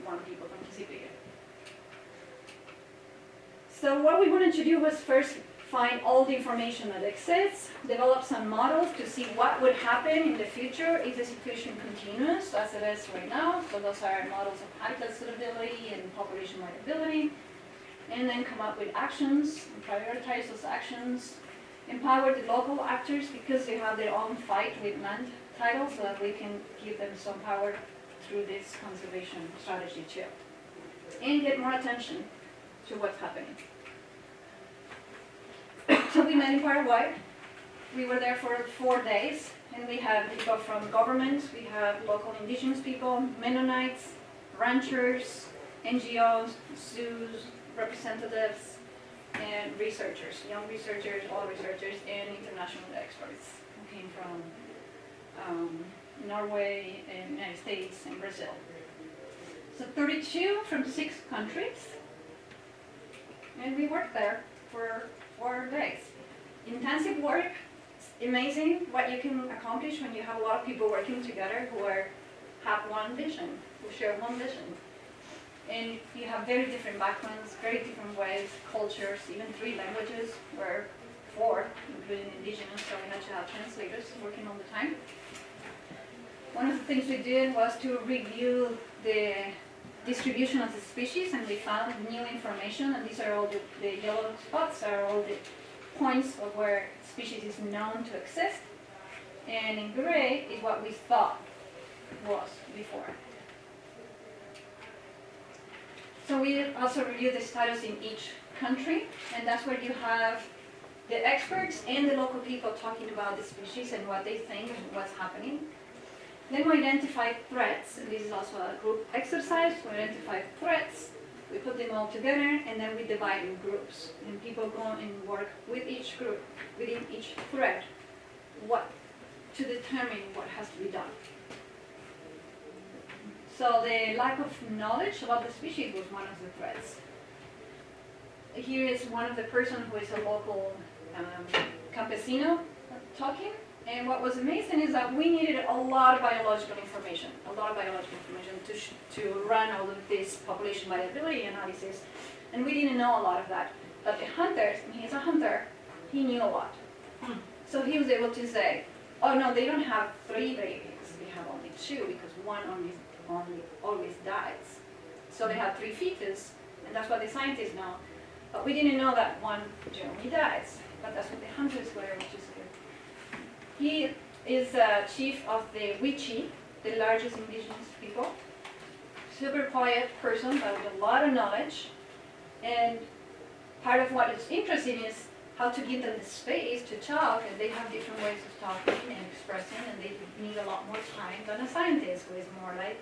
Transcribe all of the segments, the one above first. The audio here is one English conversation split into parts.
one people participated. So what we wanted to do was first find all the information that exists, develop some models to see what would happen in the future if the situation continues as it is right now. So those are models of habitat suitability and population viability. And then come up with actions and prioritize those actions. Empower the local actors because they have their own fight with land titles so that we can give them some power through this conservation strategy too. And get more attention to what's happening. So we met in Paraguay. We were there for 4 days, and we had people from governments, we have local indigenous people, Mennonites, ranchers, NGOs, zoos, representatives, and researchers, young researchers, old researchers, and international experts who came from Norway, and United States, and Brazil. So 32 from 6 countries, and we worked there for 4 days. Intensive work. It's amazing what you can accomplish when you have a lot of people working together who have one vision, who share one vision. And you have very different backgrounds, very different ways, cultures, even 3 languages, were 4, including indigenous, so we had to have translators working all the time. One of the things we did was to review the distribution of the species, and we found new information, and these are all the yellow spots are all the points of where species is known to exist, and in gray is what we thought was before. So we also review the status in each country, and that's where you have the experts and the local people talking about the species and what they think and what's happening. Then we identify threats, and this is also a group exercise. We identify threats, we put them all together, and then we divide in groups. And people go and work with each group, within each threat, to determine what has to be done. So the lack of knowledge about the species was one of the threats. Here is one of the person who is a local campesino talking. And what was amazing is that we needed a lot of biological information to run all of this population viability analysis. And we didn't know a lot of that. But the hunters, and he's a hunter, he knew a lot. So he was able to say, oh no, they don't have 3 babies, they have only 2 because one always dies. So they have 3 fetus, and that's what the scientists know. But we didn't know that one generally dies. But that's what the hunters were able to say. He is chief of the Wichi, the largest indigenous people. Super quiet person, but with a lot of knowledge. And part of what is interesting is how to give them the space to talk, and they have different ways of talking and expressing, and they need a lot more time than a scientist who is more like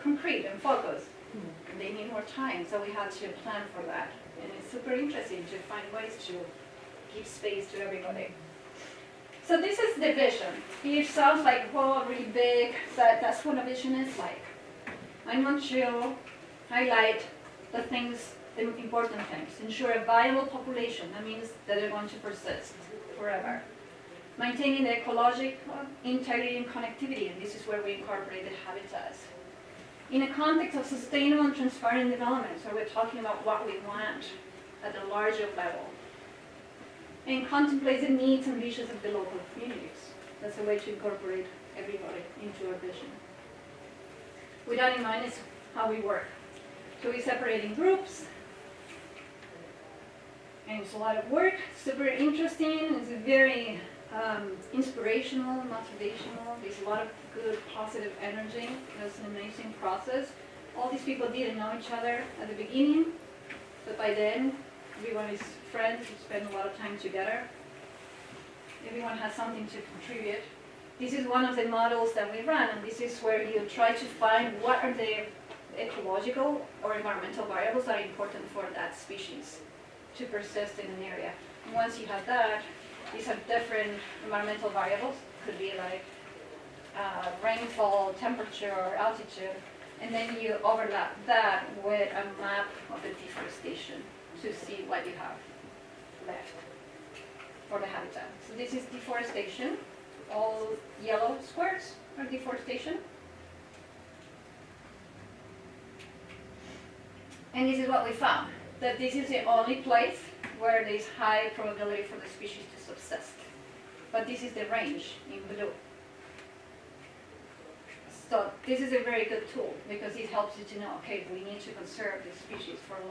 concrete and focused. And they need more time, so we had to plan for that. And it's super interesting to find ways to give space to everybody. So this is the vision. It sounds like, whoa, really big, but that's what a vision is like. I want to highlight the things, the important things. Ensure a viable population. That means that they're going to persist forever. Maintaining the ecological integrity and connectivity, and this is where we incorporate the habitats. In a context of sustainable and transparent development, so we're talking about what we want at a larger level. And contemplate the needs and wishes of the local communities. That's a way to incorporate everybody into our vision. With that in mind is how we work. So we separate in groups, and it's a lot of work, super interesting, it's very inspirational, motivational, there's a lot of good positive energy. It's an amazing process. All these people didn't know each other at the beginning, but by then everyone is friends, we spend a lot of time together. Everyone has something to contribute. This is one of the models that we run, and this is where you try to find what are the ecological or environmental variables that are important for that species to persist in an area. And once you have that, these are different environmental variables. Could be like rainfall, temperature, or altitude. And then you overlap that with a map of the deforestation to see what you have left for the habitat. So this is deforestation. All yellow squares are deforestation. And this is what we found, that this is the only place where there is high probability for the species to subsist. But this is the range in blue. So this is a very good tool because it helps you to know, okay, we need to conserve this species for a long